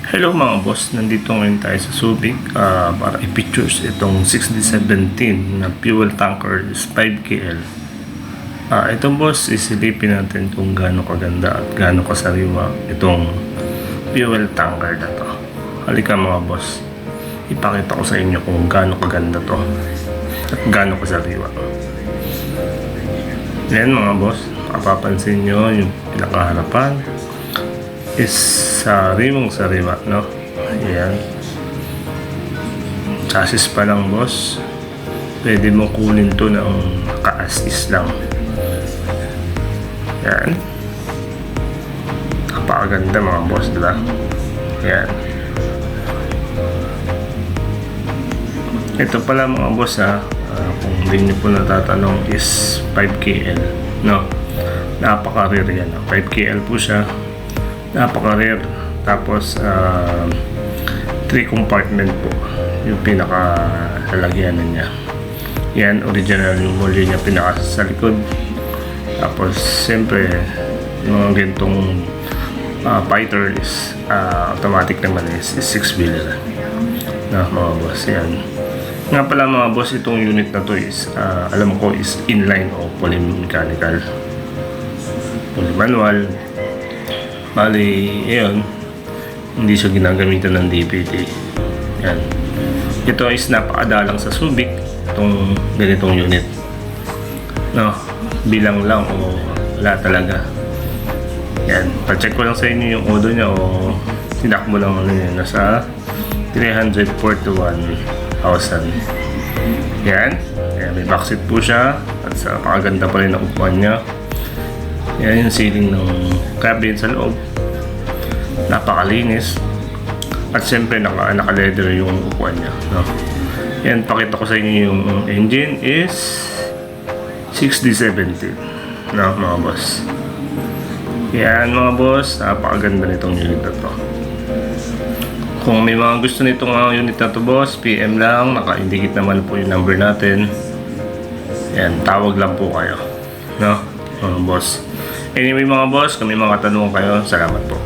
Hello mga boss, nandito ngayon tayo sa Subic para i-pictures itong 6017 na fuel tanker is 5KL. Itong boss, isilipin natin kung gaano kaganda at gaano kasariwa itong fuel tanker na to. Halika mga boss, ipakita ko sa inyo kung gaano kaganda to at gaano kasariwa. Yan mga boss, mapapansin nyo yung pinakaharapan is sariwang sariwa, no? Ayan. Chassis pa lang boss, pwede mo kunin to ng ka-as-is lang. Ayan. Napakaganda mga boss, diba? Ayan. Ito pala mga boss kung hindi nyo po natatanong is 5KL, no? Napaka-rare yan. 5KL po siya, napaka-rare. Tapos 3 compartment po yung pinaka lalagyanan niya. Yan, original yung molly niya pinaka sa likod. Tapos siyempre yung mga gantong fighter is automatic naman is 6-wheeler na mga boss. Yan nga pala mga boss, itong unit na to is alam ko is inline o polymechanical, polymanual. Bali, yun, hindi siya ginagamitan ng DPT. Yan. Ito is napakadalang sa Subic, itong ganitong unit. No, bilang lang o wala talaga. Yan, pa-check ko lang sa inyo yung odo niya o sinak mo lang ano yun, nasa 341,000. Yan. Yan, may backseat po siya at sa napakaganda pa rin ng upuan niya. Yan yung ceiling ng cabin sa loob, napakalinis at siyempre naka-leather yung upuan niya, no? Yan, pakita ko sa inyo yung engine is 6017, no mga boss. Yan mga boss, napakaganda nitong unit na to. Kung may mga gusto nitong unit na to boss, PM lang, naka-indicate naman po yung number natin. Yan, tawag lang po kayo, no mga boss. Anyway mga boss, kung may mga tanong kayo, salamat po.